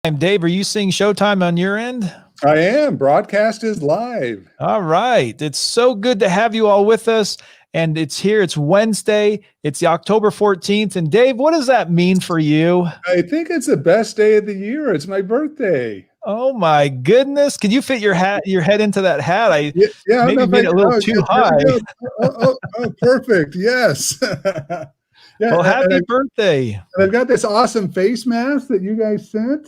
Dave, are you seeing Showtime on your end? I am. Broadcast is live. All right. It's so good to have you all with us. And it's here. It's Wednesday. It's the October 14th. And Dave, what does that mean for you? I think it's the best day of the year. It's my birthday. Oh my goodness. Can you fit your head into that hat? I maybe made it a little too high. Perfect. Yes. Well, happy birthday. And I've got this awesome face mask that you guys sent.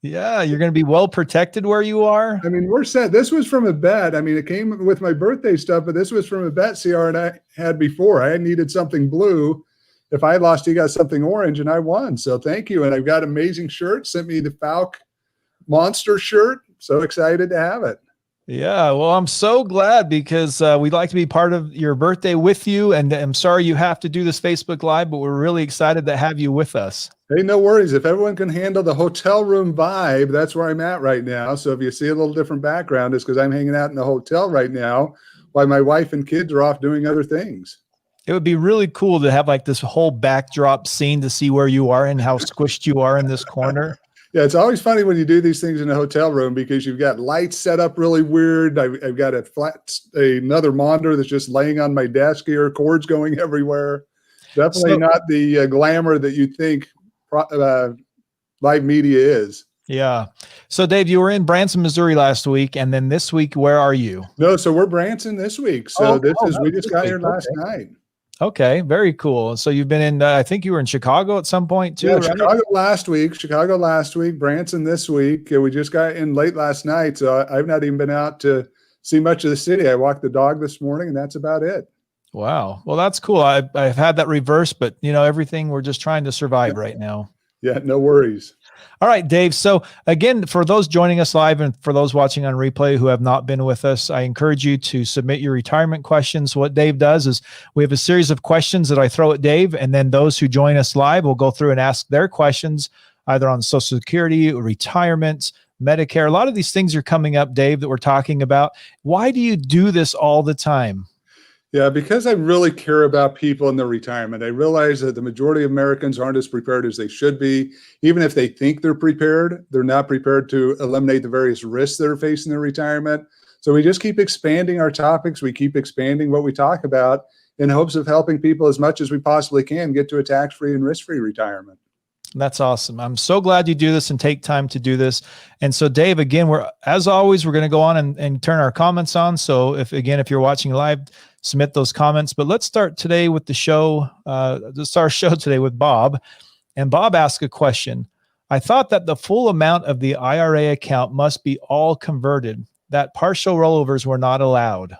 Yeah, you're going to be well protected where you are. I mean, we're set. This was from a bet. I mean, it came with my birthday stuff, but this was from a bet CR and I had before. I needed something blue. If I lost, you got something orange, and I won. So thank you. And I've got amazing shirts. Sent me the Falk Monster shirt. So excited to have it. Yeah, well, I'm so glad because we'd like to be part of your birthday with you. And I'm sorry you have to do this Facebook Live, but we're really excited to have you with us. Hey, no worries. If everyone can handle the hotel room vibe, that's where I'm at right now. So if you see a little different background, it's because I'm hanging out in the hotel right now while my wife and kids are off doing other things. It would be really cool to have like this whole backdrop scene to see where you are and how squished you are in this corner. Yeah, it's always funny when you do these things in a hotel room because you've got lights set up really weird. I've got another monitor that's just laying on my desk here, cords going everywhere. Definitely not the glamour that you think live media is. Yeah. So Dave, you were in Branson, Missouri last week, and then this week, where are you? No, so we're Branson this week. So we just got here last night. Okay, very cool. So you've been in, I think you were in Chicago at some point too, yeah, right? Chicago last week, Branson this week. We just got in late last night, so I've not even been out to see much of the city. I walked the dog this morning, and that's about it. Wow. Well, that's cool. I've had that reverse, but everything, we're just trying to survive right now. Yeah, no worries. All right, Dave. So again, for those joining us live and for those watching on replay who have not been with us, I encourage you to submit your retirement questions. What Dave does is we have a series of questions that I throw at Dave, and then those who join us live will go through and ask their questions either on Social Security, retirement, Medicare. A lot of these things are coming up, Dave, that we're talking about. Why do you do this all the time? Yeah, because I really care about people in their retirement. I realize that the majority of Americans aren't as prepared as they should be. Even if they think they're prepared, they're not prepared to eliminate the various risks that are facing their retirement. So we just keep expanding our topics. We keep expanding what we talk about in hopes of helping people as much as we possibly can get to a tax-free and risk-free retirement. That's awesome. I'm so glad you do this and take time to do this. And so Dave, again, as always, we're going to go on and turn our comments on. So if you're watching live, submit those comments. But let's start today with the show. Let's start our show today with Bob. And Bob asked a question. I thought that the full amount of the IRA account must be all converted, that partial rollovers were not allowed.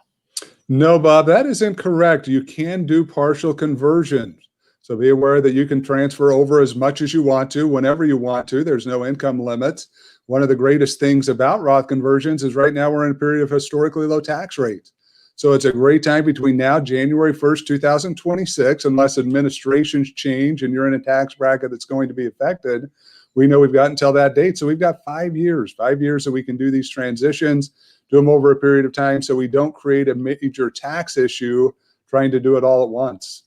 No, Bob, that is incorrect. You can do partial conversions. So be aware that you can transfer over as much as you want to, whenever you want to. There's no income limits. One of the greatest things about Roth conversions is right now we're in a period of historically low tax rates. So it's a great time between now, January 1st, 2026, unless administrations change and you're in a tax bracket that's going to be affected. We know we've got until that date. So we've got 5 years that we can do these transitions, do them over a period of time so we don't create a major tax issue trying to do it all at once.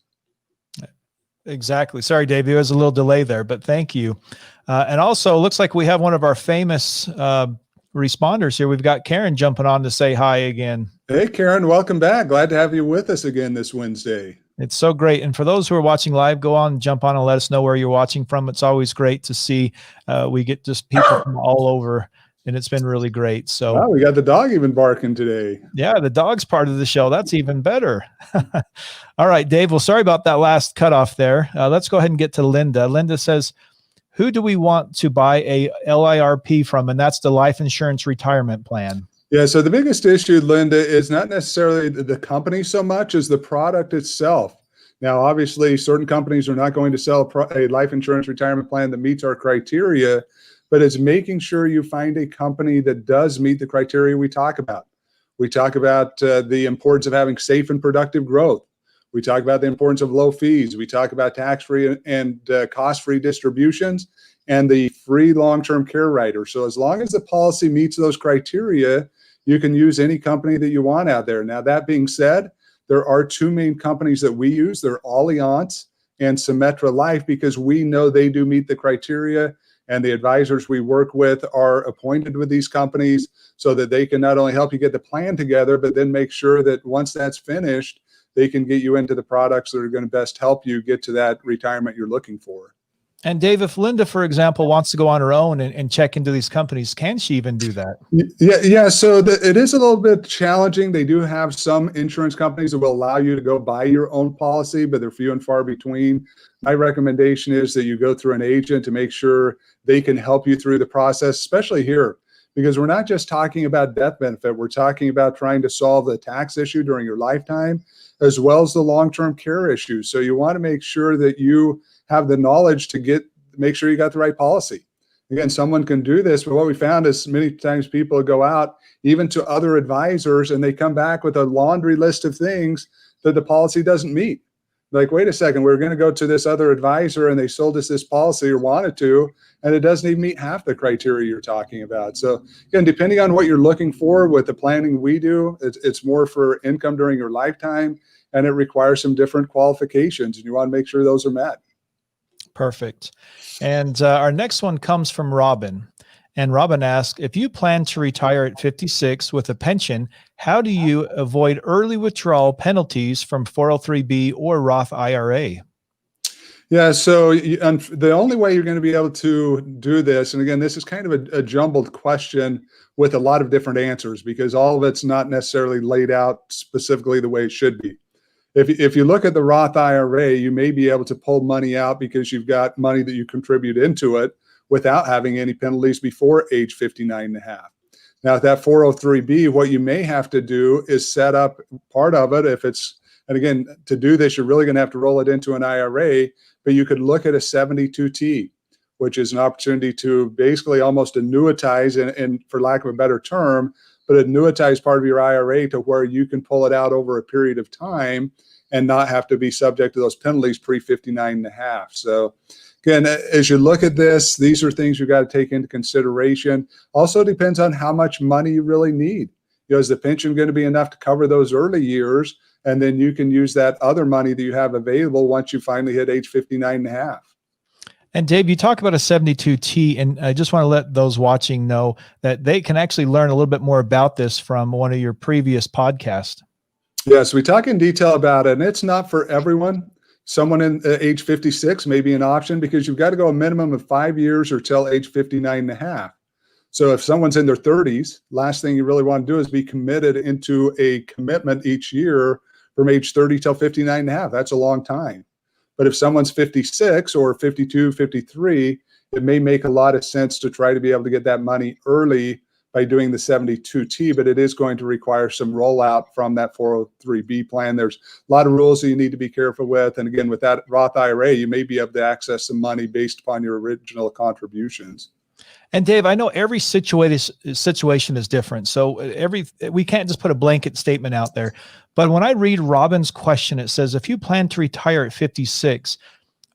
Exactly. Sorry, Dave, there was a little delay there, but thank you. And also, looks like we have one of our famous responders here. We've got Karen jumping on to say hi again. Hey, Karen, welcome back. Glad to have you with us again this Wednesday. It's so great. And for those who are watching live, go on, jump on and let us know where you're watching from. It's always great to see. We get just people from all over, and it's been really great. So wow, we got the dog even barking today. Yeah, the dog's part of the show. That's even better. All right, Dave. Well, sorry about that last cutoff there. Let's go ahead and get to Linda. Linda says, who do we want to buy a LIRP from? And that's the life insurance retirement plan. Yeah, so the biggest issue, Linda, is not necessarily the company so much as the product itself. Now, obviously, certain companies are not going to sell a life insurance retirement plan that meets our criteria, but it's making sure you find a company that does meet the criteria we talk about. We talk about the importance of having safe and productive growth. We talk about the importance of low fees. We talk about tax-free and cost-free distributions and the free long-term care rider. So as long as the policy meets those criteria, you can use any company that you want out there. Now, that being said, there are two main companies that we use. They're Allianz and Symetra Life because we know they do meet the criteria And the advisors we work with are appointed with these companies so that they can not only help you get the plan together, but then make sure that once that's finished, they can get you into the products that are going to best help you get to that retirement you're looking for. And Dave, if Linda, for example, wants to go on her own and check into these companies, can she even do that? Yeah. So it is a little bit challenging. They do have some insurance companies that will allow you to go buy your own policy, but they're few and far between. My recommendation is that you go through an agent to make sure they can help you through the process, especially here, because we're not just talking about death benefit. We're talking about trying to solve the tax issue during your lifetime, as well as the long-term care issue. So you want to make sure that you have the knowledge to make sure you got the right policy. Again, someone can do this, but what we found is many times people go out even to other advisors and they come back with a laundry list of things that the policy doesn't meet. Like, wait a second, we're going to go to this other advisor and they sold us this policy or wanted to, and it doesn't even meet half the criteria you're talking about. So again, depending on what you're looking for with the planning we do, it's more for income during your lifetime, and it requires some different qualifications, and you want to make sure those are met. Perfect. And our next one comes from Robin. And Robin asks, if you plan to retire at 56 with a pension, how do you avoid early withdrawal penalties from 403B or Roth IRA? Yeah, so the only way you're going to be able to do this, and again, this is kind of a jumbled question with a lot of different answers because all of it's not necessarily laid out specifically the way it should be. If you look at the Roth IRA, you may be able to pull money out because you've got money that you contribute into it without having any penalties before age 59 and a half. Now, at that 403B, what you may have to do is set up part of it. And again, to do this, you're really going to have to roll it into an IRA, but you could look at a 72T, which is an opportunity to basically almost annuitize, and for lack of a better term, but annuitize part of your IRA to where you can pull it out over a period of time and not have to be subject to those penalties pre-59 and a half. So again, as you look at this, these are things you've got to take into consideration. Also depends on how much money you really need. Is the pension going to be enough to cover those early years? And then you can use that other money that you have available once you finally hit age 59 and a half. And Dave, you talk about a 72T, and I just want to let those watching know that they can actually learn a little bit more about this from one of your previous podcasts. Yes, we talk in detail about it, and it's not for everyone. Someone in age 56 may be an option because you've got to go a minimum of 5 years or till age 59 and a half. So if someone's in their 30s, last thing you really want to do is be committed into a commitment each year from age 30 till 59 and a half. That's a long time. But if someone's 56 or 52, 53, it may make a lot of sense to try to be able to get that money early by doing the 72T, but it is going to require some rollout from that 403B plan. There's a lot of rules that you need to be careful with. And again, with that Roth IRA, you may be able to access some money based upon your original contributions. And Dave, I know every situation is different. So we can't just put a blanket statement out there. But when I read Robin's question, it says, if you plan to retire at 56,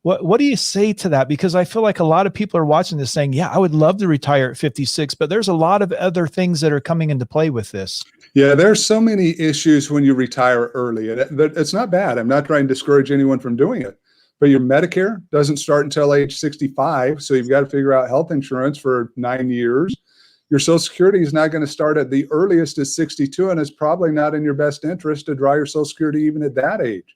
what do you say to that? Because I feel like a lot of people are watching this saying, yeah, I would love to retire at 56, but there's a lot of other things that are coming into play with this. Yeah, there's so many issues when you retire early. It's not bad. I'm not trying to discourage anyone from doing it. But your Medicare doesn't start until age 65. So you've got to figure out health insurance for 9 years. Your Social Security is not going to start at the earliest at 62, and it's probably not in your best interest to draw your Social Security even at that age.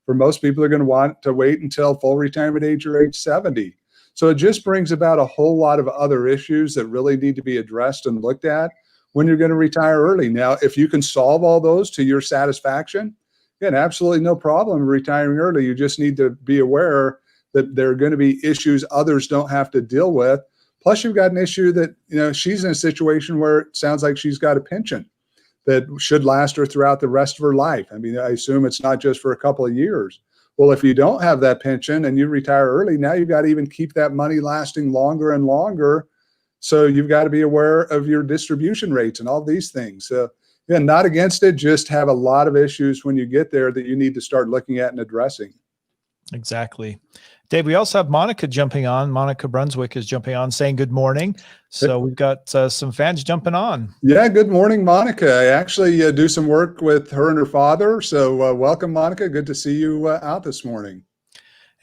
For most people, they're going to want to wait until full retirement age or age 70. So it just brings about a whole lot of other issues that really need to be addressed and looked at when you're going to retire early. Now, if you can solve all those to your satisfaction, again, absolutely no problem retiring early. You just need to be aware that there are going to be issues others don't have to deal with. Plus, you've got an issue that, she's in a situation where it sounds like she's got a pension that should last her throughout the rest of her life. I mean, I assume it's not just for a couple of years. Well, if you don't have that pension and you retire early, now you've got to even keep that money lasting longer and longer. So you've got to be aware of your distribution rates and all these things. So again, not against it, just have a lot of issues when you get there that you need to start looking at and addressing. Exactly. Dave, we also have Monica jumping on. Monica Brunswick is jumping on saying good morning. So we've got some fans jumping on. Yeah, good morning, Monica. I actually do some work with her and her father. So welcome, Monica. Good to see you out this morning.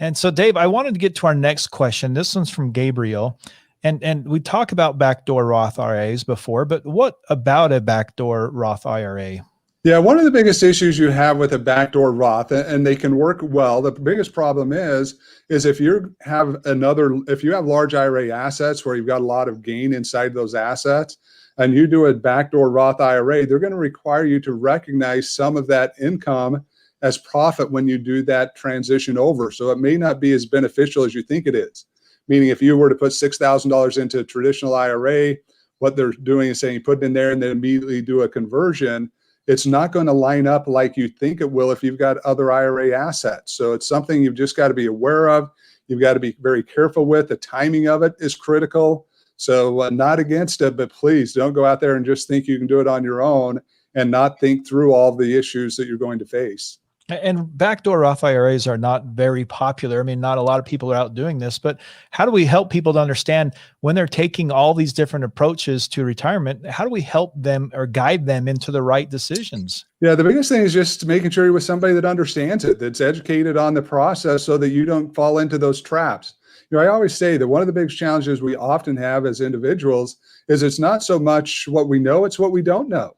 And so, Dave, I wanted to get to our next question. This one's from Gabriel. And we talk about backdoor Roth IRAs before, but what about a backdoor Roth IRA? Yeah, one of the biggest issues you have with a backdoor Roth, and they can work well. The biggest problem is if you have large IRA assets where you've got a lot of gain inside those assets, and you do a backdoor Roth IRA, they're going to require you to recognize some of that income as profit when you do that transition over. So it may not be as beneficial as you think it is. Meaning, if you were to put $6,000 into a traditional IRA, what they're doing is saying you put it in there and then immediately do a conversion. It's not going to line up like you think it will if you've got other IRA assets. So it's something you've just got to be aware of. You've got to be very careful with. The timing of it is critical. So not against it, but please don't go out there and just think you can do it on your own and not think through all the issues that you're going to face. And backdoor Roth IRAs are not very popular. I mean, not a lot of people are out doing this, but how do we help people to understand when they're taking all these different approaches to retirement? How do we help them or guide them into the right decisions? Yeah, the biggest thing is just making sure you're with somebody that understands it, that's educated on the process so that you don't fall into those traps. I always say that one of the biggest challenges we often have as individuals is it's not so much what we know, it's what we don't know.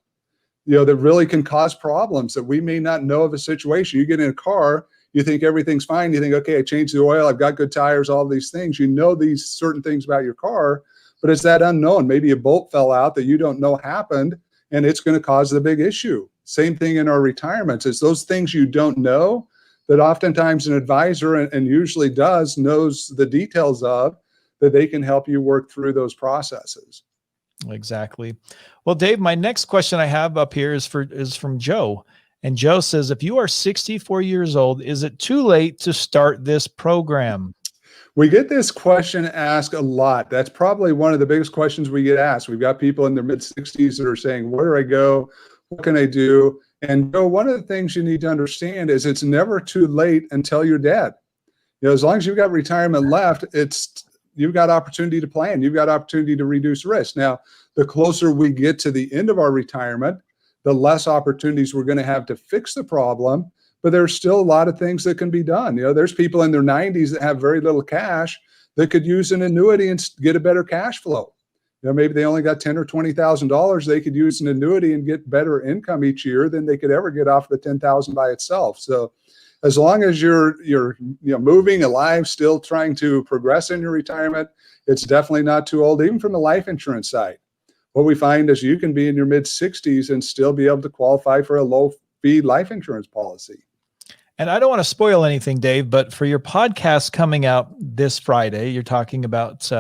That really can cause problems that we may not know of a situation. You get in a car, you think everything's fine. You think, okay, I changed the oil, I've got good tires, all these things. You know these certain things about your car, but it's that unknown. Maybe a bolt fell out that you don't know happened, and it's going to cause the big issue. Same thing in our retirements. It's those things you don't know that oftentimes an advisor, and usually knows the details of, that they can help you work through those processes. Exactly. Well, Dave, my next question I have up here is from Joe. And Joe says, if you are 64 years old, is it too late to start this program? We get this question asked a lot. That's probably one of the biggest questions we get asked. We've got people in their mid-60s that are saying, where do I go? What can I do? And Joe, one of the things you need to understand is it's never too late until you're dead. As long as you've got retirement left, you've got opportunity to plan. You've got opportunity to reduce risk. Now, the closer we get to the end of our retirement, the less opportunities we're going to have to fix the problem. But there's still a lot of things that can be done. There's people in their 90s that have very little cash that could use an annuity and get a better cash flow. Maybe they only got $10,000 or $20,000. They could use an annuity and get better income each year than they could ever get off the $10,000 by itself. So as long as you're moving alive, still trying to progress in your retirement, it's definitely not too old, even from the life insurance side. What we find is you can be in your mid-60s and still be able to qualify for a low-fee life insurance policy. And I don't want to spoil anything, Dave, but for your podcast coming out this Friday, you're talking about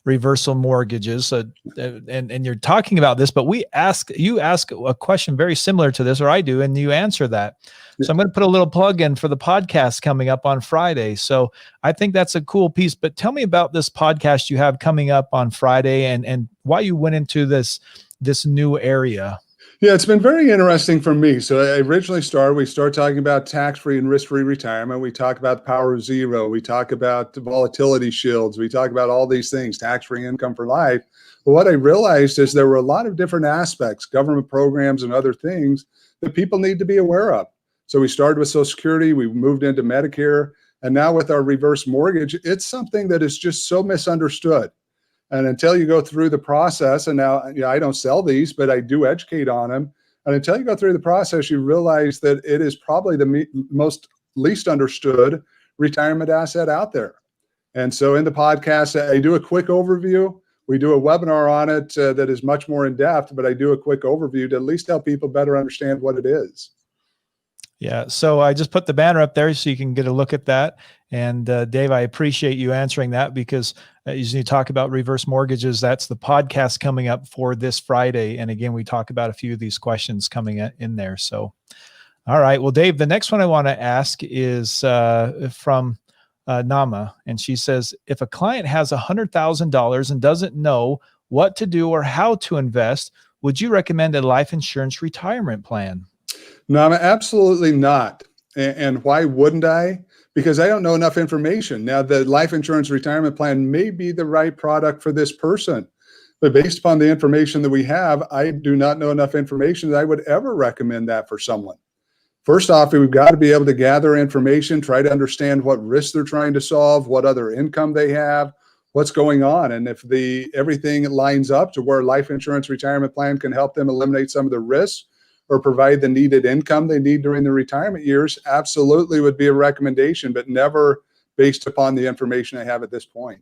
reversal mortgages, and you're talking about this, but you ask a question very similar to this, or I do, and you answer that. So I'm going to put a little plug in for the podcast coming up on Friday. So I think that's a cool piece, but tell me about this podcast you have coming up on Friday and why you went into this new area. Yeah, it's been very interesting for me. So I originally we start talking about tax-free and risk-free retirement. We talk about the power of zero. We talk about the volatility shields. We talk about all these things, tax-free income for life. But what I realized is there were a lot of different aspects, government programs and other things that people need to be aware of. So we started with Social Security, we moved into Medicare, and now with our reverse mortgage, it's something that is just so misunderstood. And until you go through the process, and now I don't sell these, but I do educate on them. And until you go through the process, you realize that it is probably the most least understood retirement asset out there. And so in the podcast, I do a quick overview. We do a webinar on it that is much more in depth, but I do a quick overview to at least help people better understand what it is. Yeah. So I just put the banner up there so you can get a look at that. And Dave, I appreciate you answering that because as you talk about reverse mortgages, that's the podcast coming up for this Friday. And again, we talk about a few of these questions coming in there. So, all right. Well, Dave, the next one I want to ask is from Nama. And she says, if a client has $100,000 and doesn't know what to do or how to invest, would you recommend a life insurance retirement plan? No, absolutely not. And why wouldn't I? Because I don't know enough information. Now, the life insurance retirement plan may be the right product for this person, but based upon the information that we have, I do not know enough information that I would ever recommend that for someone. First off, we've got to be able to gather information, try to understand what risks they're trying to solve, what other income they have, what's going on. And if everything lines up to where a life insurance retirement plan can help them eliminate some of the risks or provide the needed income they need during the retirement years, absolutely would be a recommendation, but never based upon the information I have at this point.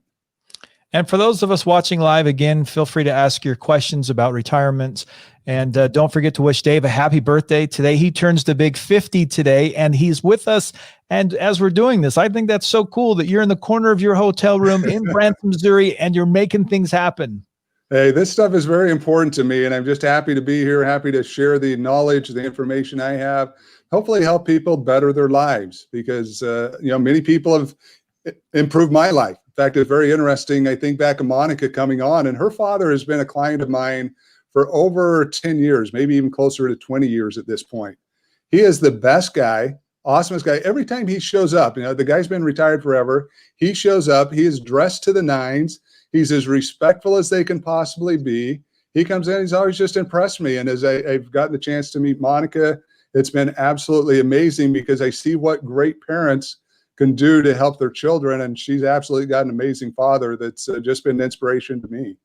And for those of us watching live, again, feel free to ask your questions about retirement. And don't forget to wish Dave a happy birthday today. He turns the big 50 today, and he's with us. And as we're doing this, I think that's so cool that you're in the corner of your hotel room in Branson, Missouri, and you're making things happen. Hey, this stuff is very important to me, and I'm just happy to be here, happy to share the knowledge, the information I have, hopefully help people better their lives, because many people have improved my life. In fact, it's very interesting. I think back of Monica coming on, and her father has been a client of mine for over 10 years, maybe even closer to 20 years at this point. He is the best guy, awesomest guy. Every time he shows up, the guy's been retired forever. He shows up, he is dressed to the nines. He's as respectful as they can possibly be. He comes in, he's always just impressed me. And as I've gotten the chance to meet Monica, it's been absolutely amazing, because I see what great parents can do to help their children. And she's absolutely got an amazing father that's just been an inspiration to me.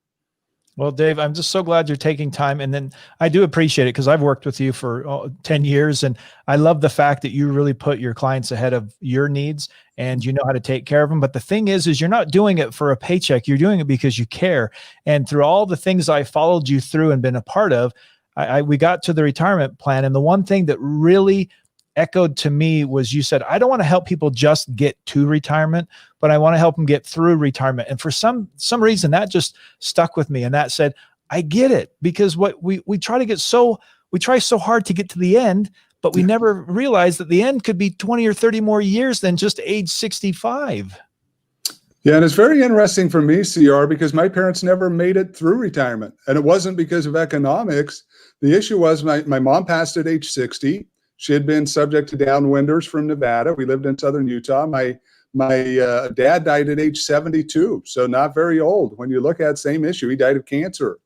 Well, Dave, I'm just so glad you're taking time. And then I do appreciate it, because I've worked with you for 10 years. And I love the fact that you really put your clients ahead of your needs, and you know how to take care of them. But the thing is you're not doing it for a paycheck. You're doing it because you care. And through all the things I followed you through and been a part of, we got to the retirement plan. And the one thing that really echoed to me was you said, I don't want to help people just get to retirement, but I want to help them get through retirement. And for some reason that just stuck with me. And that said, I get it, because what we try so hard to get to the end, but we never realize that the end could be 20 or 30 more years than just age 65. Yeah, and it's very interesting for me, CR, because my parents never made it through retirement. And it wasn't because of economics. The issue was my mom passed at age 60. She had been subject to downwinders from Nevada. We lived in southern Utah. My dad died at age 72, so not very old. When you look at same issue, he died of cancer.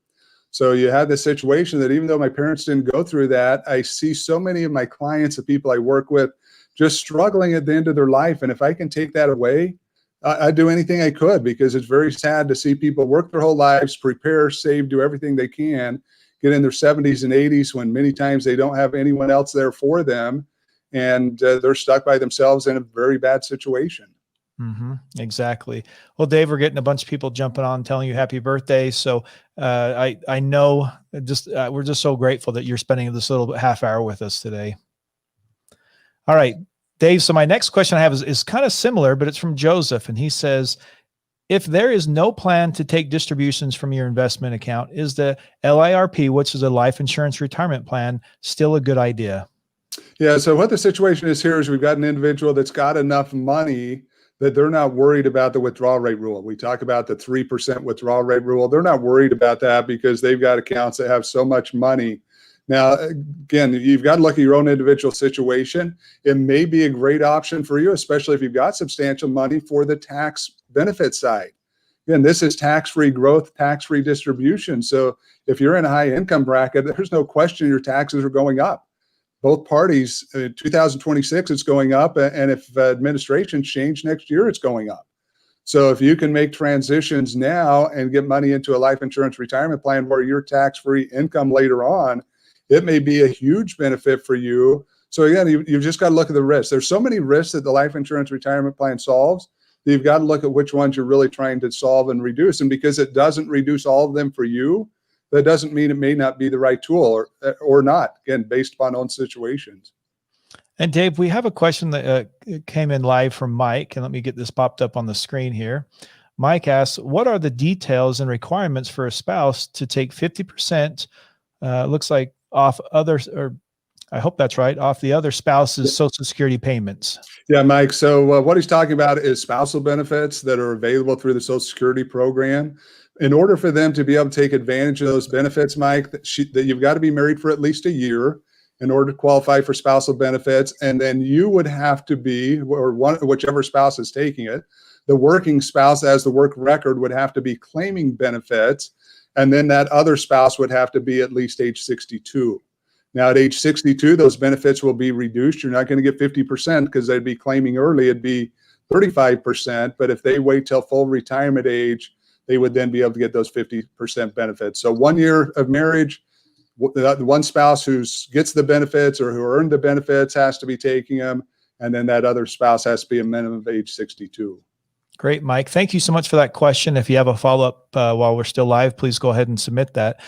So you had this situation that even though my parents didn't go through that, I see so many of my clients, the people I work with, just struggling at the end of their life. And if I can take that away, I'd do anything I could, because it's very sad to see people work their whole lives, prepare, save, do everything they can, get in their 70s and 80s when many times they don't have anyone else there for them, and they're stuck by themselves in a very bad situation. Mm-hmm. Exactly. Well, Dave, we're getting a bunch of people jumping on, telling you happy birthday. So I know we're just so grateful that you're spending this little half hour with us today. All right, Dave. So my next question I have is kind of similar, but it's from Joseph. And he says, if there is no plan to take distributions from your investment account, is the LIRP, which is a life insurance retirement plan, still a good idea? Yeah, so what the situation is here is we've got an individual that's got enough money that they're not worried about the withdrawal rate rule. We talk about the 3% withdrawal rate rule. They're not worried about that because they've got accounts that have so much money. Now, again, you've got to look at your own individual situation. It may be a great option for you, especially if you've got substantial money, for the tax benefit side. Again, this is tax-free growth, tax-free distribution. So if you're in a high income bracket, there's no question your taxes are going up. Both parties, 2026, it's going up. And if administrations change next year, it's going up. So if you can make transitions now and get money into a life insurance retirement plan where you're tax-free income later on, it may be a huge benefit for you. So again, you've just got to look at the risks. There's so many risks that the life insurance retirement plan solves. You've got to look at which ones you're really trying to solve and reduce. And because it doesn't reduce all of them for you, that doesn't mean it may not be the right tool or not, again, based upon own situations. And Dave, we have a question that came in live from Mike, and let me get this popped up on the screen here. Mike asks, what are the details and requirements for a spouse to take 50%, looks like off others, or I hope that's right, off the other spouse's Social Security payments? Yeah, Mike. So what he's talking about is spousal benefits that are available through the Social Security program. In order for them to be able to take advantage of those benefits, Mike, that you've got to be married for at least a year in order to qualify for spousal benefits. And then you would have to be, or whichever spouse is taking it, the working spouse as the work record would have to be claiming benefits. And then that other spouse would have to be at least age 62. Now at age 62, those benefits will be reduced. You're not going to get 50% because they'd be claiming early. It'd be 35%. But if they wait till full retirement age, they would then be able to get those 50% benefits. So 1 year of marriage, the one spouse who gets the benefits or who earned the benefits has to be taking them. And then that other spouse has to be a minimum of age 62. Great, Mike. Thank you so much for that question. If you have a follow-up while we're still live, please go ahead and submit that.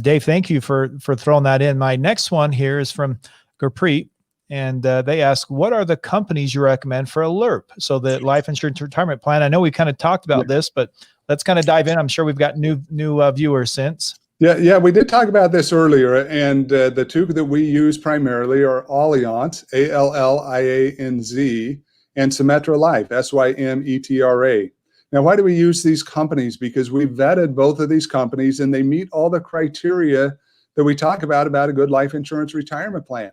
Dave, thank you for throwing that in. My next one here is from Gurpreet, and they ask, what are the companies you recommend for a LIRP? So the life insurance retirement plan. I know we kind of talked about this, but let's kind of dive in. I'm sure we've got new viewers since. Yeah, we did talk about this earlier, and the two that we use primarily are Allianz, Allianz, and Symetra Life, Symetra. Now, why do we use these companies? Because we vetted both of these companies, and they meet all the criteria that we talk about a good life insurance retirement plan.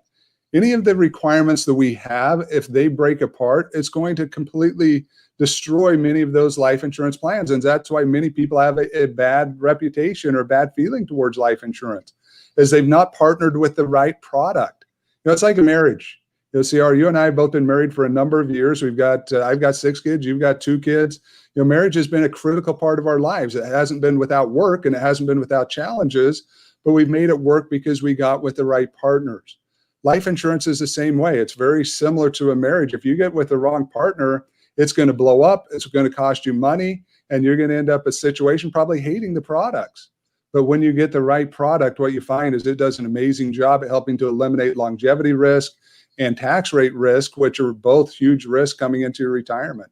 Any of the requirements that we have, if they break apart, it's going to completely destroy many of those life insurance plans. And that's why many people have a bad reputation or bad feeling towards life insurance, is they've not partnered with the right product. It's like a marriage. CR, you and I have both been married for a number of years. I've got 6 kids, you've got 2 kids. Marriage has been a critical part of our lives. It hasn't been without work and it hasn't been without challenges, but we've made it work because we got with the right partners. Life insurance is the same way. It's very similar to a marriage. If you get with the wrong partner, it's going to blow up, it's going to cost you money, and you're going to end up a situation probably hating the products. But when you get the right product, what you find is it does an amazing job at helping to eliminate longevity risk and tax rate risk, which are both huge risks coming into your retirement.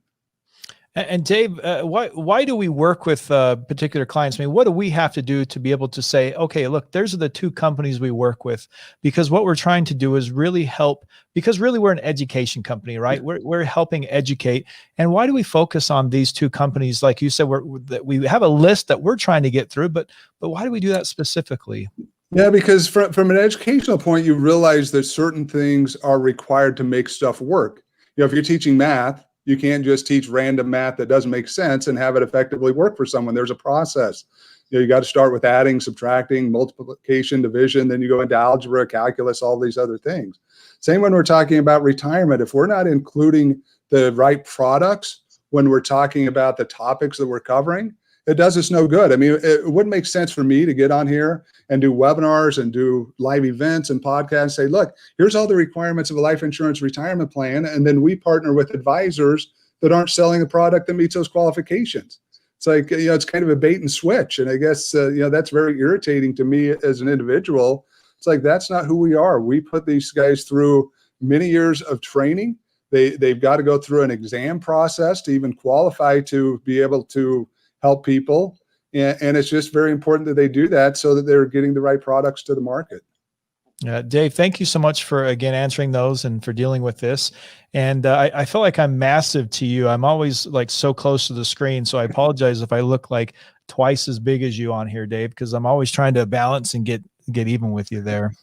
And Dave, why do we work with particular clients? I mean, what do we have to do to be able to say, okay, look, there's the 2 companies we work with? Because what we're trying to do is really help, because really we're an education company, right? Yeah. We're helping educate. And why do we focus on these 2 companies? Like you said, we have a list that we're trying to get through, but why do we do that specifically? Yeah, because from an educational point, you realize that certain things are required to make stuff work. If you're teaching math, you can't just teach random math that doesn't make sense and have it effectively work for someone. There's a process. You got to start with adding, subtracting, multiplication, division, then you go into algebra, calculus, all these other things. Same when we're talking about retirement. If we're not including the right products when we're talking about the topics that we're covering, it does us no good. I mean, it wouldn't make sense for me to get on here and do webinars and do live events and podcasts, say, look, here's all the requirements of a life insurance retirement plan. And then we partner with advisors that aren't selling a product that meets those qualifications. It's like, it's kind of a bait and switch. And I guess, that's very irritating to me as an individual. It's like, that's not who we are. We put these guys through many years of training. They've got to go through an exam process to even qualify to be able to help people. And it's just very important that they do that so that they're getting the right products to the market. Dave, thank you so much for, again, answering those and for dealing with this. And I feel like I'm massive to you. I'm always like so close to the screen. So I apologize if I look like twice as big as you on here, Dave, because I'm always trying to balance and get even with you there.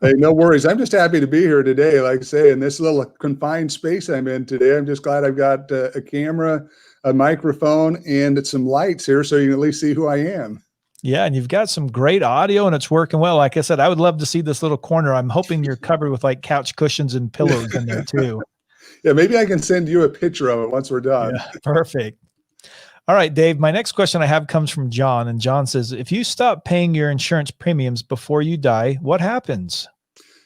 Hey, no worries. I'm just happy to be here today. Like I say, in this little confined space I'm in today, I'm just glad I've got a camera, a microphone, and some lights here so you can at least see who I am. Yeah, and you've got some great audio and it's working well. Like I said, I would love to see this little corner. I'm hoping you're covered with like couch cushions and pillows in there too. Yeah, maybe I can send you a picture of it once we're done. Yeah, perfect. All right, Dave, my next question I have comes from John, and John says, if you stop paying your insurance premiums before you die, what happens?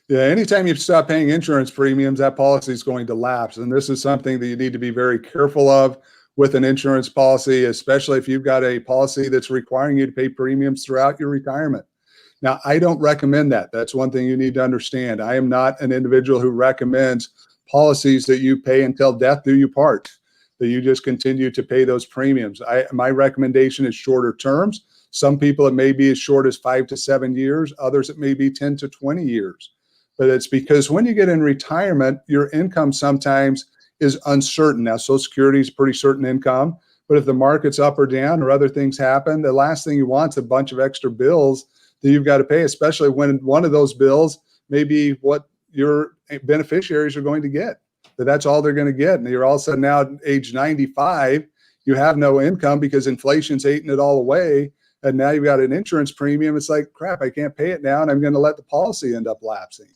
Yeah, anytime you stop paying insurance premiums, that policy is going to lapse. And this is something that you need to be very careful of with an insurance policy, especially if you've got a policy that's requiring you to pay premiums throughout your retirement. Now, I don't recommend that. That's one thing you need to understand. I am not an individual who recommends policies that you pay until death do you part, that you just continue to pay those premiums. My recommendation is shorter terms. Some people, it may be as short as 5 to 7 years. Others, it may be 10 to 20 years. But it's because when you get in retirement, your income sometimes is uncertain. Now, Social Security is pretty certain income, but if the market's up or down or other things happen, the last thing you want is a bunch of extra bills that you've got to pay, especially when one of those bills may be what your beneficiaries are going to get. That's all they're going to get. And you're all of a sudden now at age 95, you have no income because inflation's eating it all away. And now you've got an insurance premium. It's like, crap, I can't pay it now. And I'm going to let the policy end up lapsing.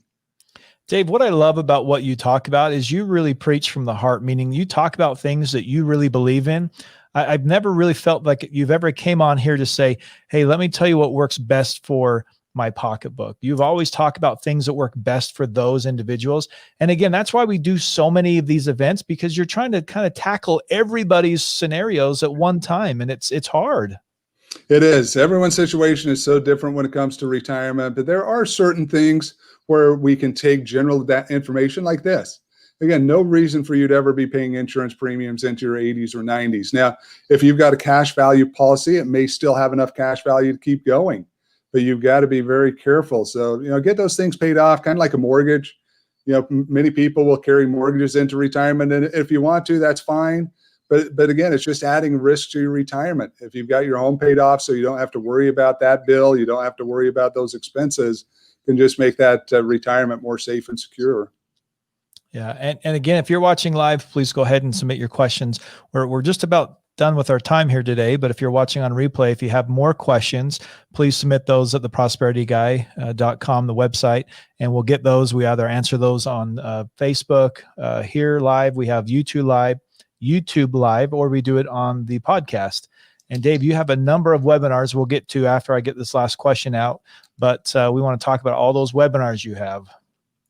Dave, what I love about what you talk about is you really preach from the heart, meaning you talk about things that you really believe in. I've never really felt like you've ever came on here to say, hey, let me tell you what works best for my pocketbook. You've always talked about things that work best for those individuals. And again, that's why we do so many of these events, because you're trying to kind of tackle everybody's scenarios at one time. And it's hard. It is. Everyone's situation is so different when it comes to retirement, but there are certain things where we can take general that information like this. Again, no reason for you to ever be paying insurance premiums into your 80s or 90s. Now, if you've got a cash value policy, it may still have enough cash value to keep going, but you've got to be very careful. So, get those things paid off, kind of like a mortgage. Many people will carry mortgages into retirement, and if you want to, that's fine. But again, it's just adding risk to your retirement. If you've got your home paid off, so you don't have to worry about that bill, you don't have to worry about those expenses, you can just make that retirement more safe and secure. Yeah. And again, if you're watching live, please go ahead and submit your questions. We're just about done with our time here today, but if you're watching on replay, if you have more questions, please submit those at theprosperityguy.com, the website, and we'll get those. We either answer those on Facebook, here live, we have YouTube live, or we do it on the podcast. And Dave, you have a number of webinars we'll get to after I get this last question out, but we want to talk about all those webinars you have.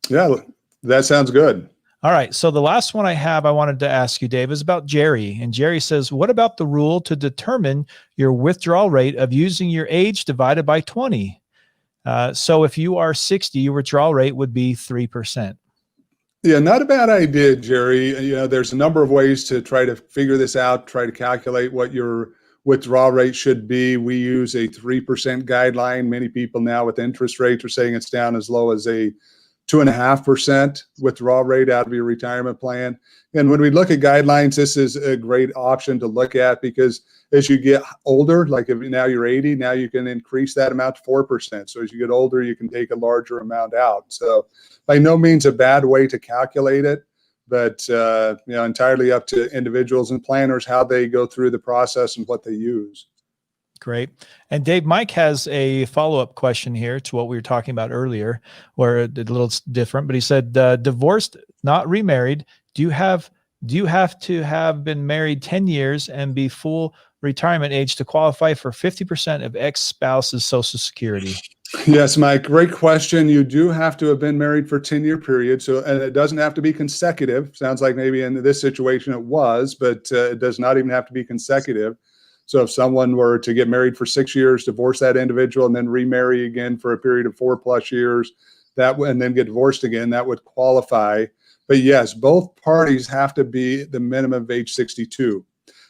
Yeah, that sounds good. All right. So the last one I wanted to ask you, Dave, is about Jerry. And Jerry says, what about the rule to determine your withdrawal rate of using your age divided by 20? So if you are 60, your withdrawal rate would be 3%. Yeah, not a bad idea, Jerry. There's a number of ways to try to figure this out, try to calculate what your withdrawal rate should be. We use a 3% guideline. Many people now with interest rates are saying it's down as low as a 2.5% withdrawal rate out of your retirement plan. And when we look at guidelines, this is a great option to look at, because as you get older, like if now you're 80, now you can increase that amount to 4%. So as you get older, you can take a larger amount out. So by no means a bad way to calculate it, but entirely up to individuals and planners how they go through the process and what they use. Great. And Dave, Mike has a follow-up question here to what we were talking about earlier, where it's a little different, but he said, divorced, not remarried. Do you have to have been married 10 years and be full retirement age to qualify for 50% of ex-spouse's Social Security? Yes, Mike, great question. You do have to have been married for a 10-year period. So, and it doesn't have to be consecutive. Sounds like maybe in this situation it was, but it does not even have to be consecutive. So if someone were to get married for 6 years, divorce that individual, and then remarry again for a period of 4+ years, and then get divorced again, that would qualify. But yes, both parties have to be the minimum of age 62.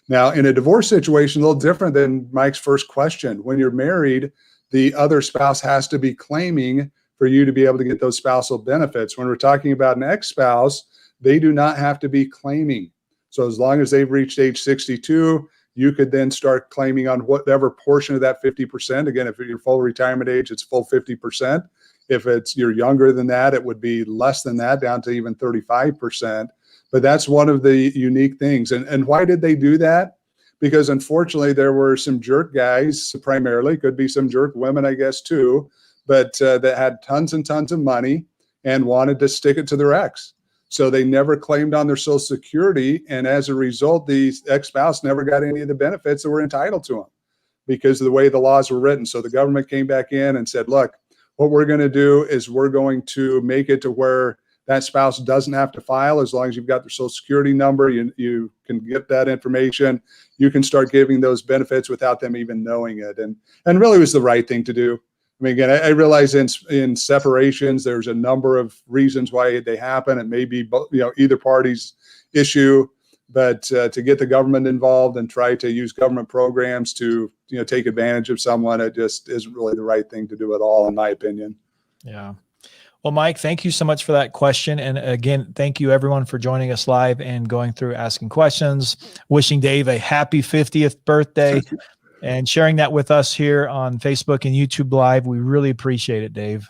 Now, in a divorce situation, a little different than Mike's first question. When you're married, the other spouse has to be claiming for you to be able to get those spousal benefits. When we're talking about an ex-spouse, they do not have to be claiming. So as long as they've reached age 62, you could then start claiming on whatever portion of that 50%. Again, if you're full retirement age, it's full 50%. If you're younger than that, it would be less than that, down to even 35%. But that's one of the unique things. And why did they do that? Because unfortunately, there were some jerk guys, primarily, could be some jerk women, I guess, too, but that had tons and tons of money and wanted to stick it to their ex. So they never claimed on their Social Security. And as a result, the ex-spouse never got any of the benefits that were entitled to them because of the way the laws were written. So the government came back in and said, look, what we're going to do is we're going to make it to where that spouse doesn't have to file. As long as you've got their Social Security number, you can get that information. You can start giving those benefits without them even knowing it. And really was the right thing to do. I mean, again, I realize in separations, there's a number of reasons why they happen. It may be either party's issue, but to get the government involved and try to use government programs to take advantage of someone, it just isn't really the right thing to do at all, in my opinion. Yeah. Well, Mike, thank you so much for that question. And again, thank you everyone for joining us live and going through asking questions, wishing Dave a happy 50th birthday and sharing that with us here on Facebook and YouTube Live. We really appreciate it, Dave.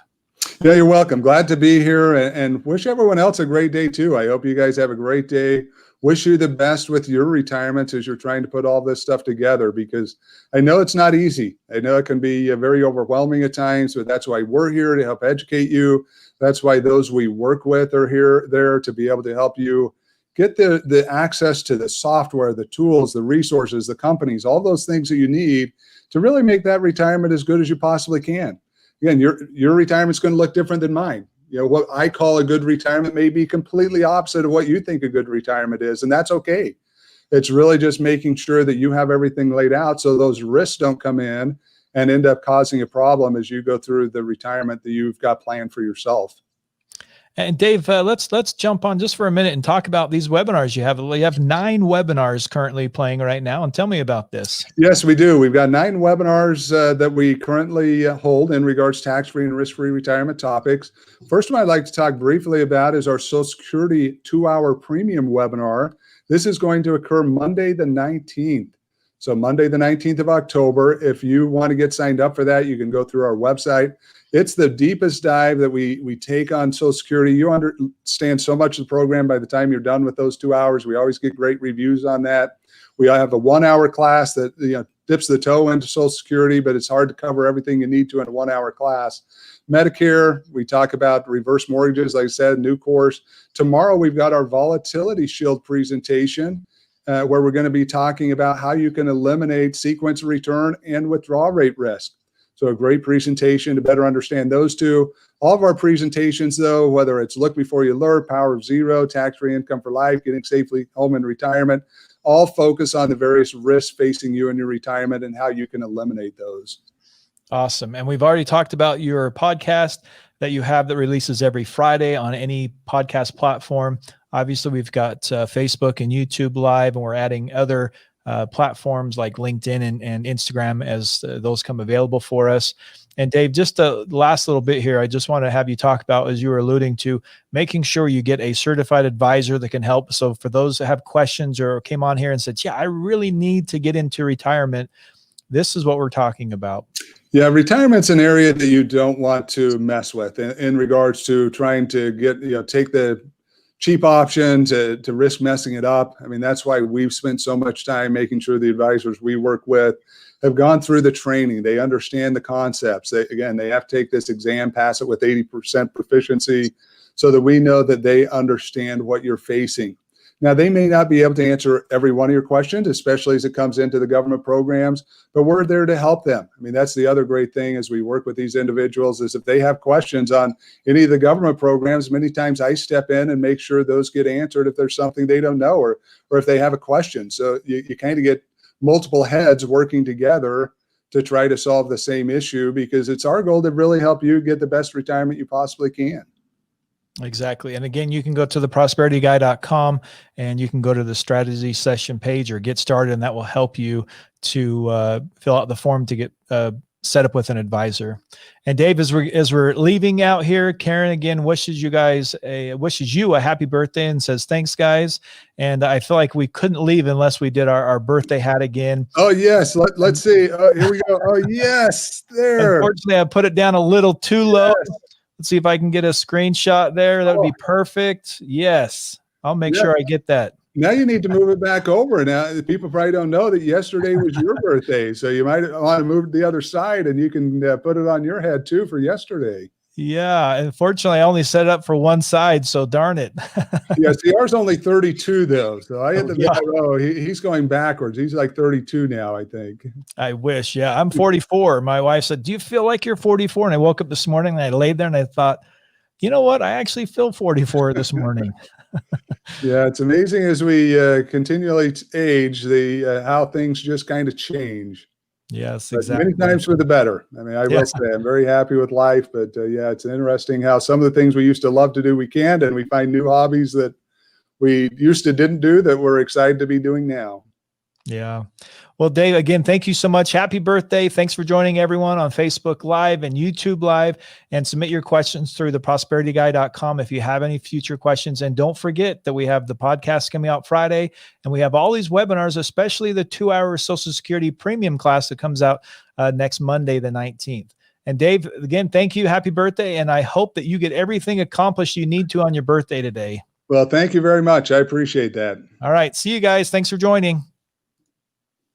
Yeah, you're welcome. Glad to be here and wish everyone else a great day too. I hope you guys have a great day. Wish you the best with your retirement as you're trying to put all this stuff together, because I know it's not easy. I know it can be very overwhelming at times, but that's why we're here to help educate you. That's why those we work with are there to be able to help you get the access to the software, the tools, the resources, the companies, all those things that you need to really make that retirement as good as you possibly can. Again, your retirement's going to look different than mine. You know, what I call a good retirement may be completely opposite of what you think a good retirement is, and that's okay. It's really just making sure that you have everything laid out so those risks don't come in and end up causing a problem as you go through the retirement that you've got planned for yourself. And Dave, let's jump on just for a minute and talk about these webinars you have. You have 9 webinars currently playing right now, and tell me about this. Yes, we do. We've got 9 webinars that we currently hold in regards to tax-free and risk-free retirement topics. First one I'd like to talk briefly about is our Social Security 2-hour premium webinar. This is going to occur Monday the 19th. So Monday the 19th of October. If you want to get signed up for that, you can go through our website. It's the deepest dive that we take on Social Security. You understand so much of the program by the time you're done with those 2 hours. We always get great reviews on that. We have a 1-hour class that dips the toe into Social Security, but it's hard to cover everything you need to in a 1-hour class. Medicare, we talk about reverse mortgages, like I said, new course. Tomorrow we've got our Volatility Shield presentation, where we're going to be talking about how you can eliminate sequence of return and withdrawal rate risk. So a great presentation to better understand those two. All of our presentations, though, whether it's Look Before You Learn, Power of Zero, Tax-Free Income for Life, Getting Safely Home in Retirement, all focus on the various risks facing you in your retirement and how you can eliminate those. Awesome. And we've already talked about your podcast that you have that releases every Friday on any podcast platform. Obviously, we've got Facebook and YouTube Live, and we're adding other platforms like LinkedIn and Instagram as those come available for us. And Dave, just the last little bit here, I just want to have you talk about, as you were alluding to, making sure you get a certified advisor that can help. So for those that have questions or came on here and said, yeah, I really need to get into retirement, this is what we're talking about. Yeah, retirement's an area that you don't want to mess with in regards to trying to get, take the cheap option to risk messing it up. I mean, that's why we've spent so much time making sure the advisors we work with have gone through the training. They understand the concepts. They have to take this exam, pass it with 80% proficiency so that we know that they understand what you're facing. Now, they may not be able to answer every one of your questions, especially as it comes into the government programs, but we're there to help them. I mean, that's the other great thing as we work with these individuals is if they have questions on any of the government programs, many times I step in and make sure those get answered if there's something they don't know or if they have a question. So you kind of get multiple heads working together to try to solve the same issue because it's our goal to really help you get the best retirement you possibly can. Exactly. And again, you can go to theprosperityguy.com and you can go to the strategy session page or get started, and that will help you to fill out the form to get set up with an advisor. And Dave, as we're leaving out here, Karen again wishes you a happy birthday and says, thanks guys. And I feel like we couldn't leave unless we did our birthday hat again. Oh yes. Let's see. Here we go. Oh yes. There. Unfortunately, I put it down a little too low. Let's see if I can get a screenshot there. That would be perfect. Yes. I'll make sure I get that. Now you need to move it back over. Now people probably don't know that yesterday was your birthday. So you might want to move it the other side and you can put it on your head too for yesterday. Yeah. Unfortunately, I only set it up for one side. So darn it. Yeah. See, ours only 32 though. So I hit the back row. He's going backwards. He's like 32 now, I think. I wish. Yeah. I'm 44. My wife said, do you feel like you're 44? And I woke up this morning and I laid there and I thought, you know what? I actually feel 44 this morning. Yeah. It's amazing as we continually age, how things just kind of change. Yes, but exactly. many times for the better. I mean, I will say I'm very happy with life, but yeah, it's interesting how some of the things we used to love to do, we can't, and we find new hobbies that we used to didn't do that we're excited to be doing now. Yeah. Well, Dave, again, thank you so much. Happy birthday. Thanks for joining everyone on Facebook Live and YouTube Live, and submit your questions through theprosperityguy.com if you have any future questions. And don't forget that we have the podcast coming out Friday, and we have all these webinars, especially the 2-hour Social Security premium class that comes out next Monday, the 19th. And Dave, again, thank you. Happy birthday. And I hope that you get everything accomplished you need to on your birthday today. Well, thank you very much. I appreciate that. All right. See you guys. Thanks for joining.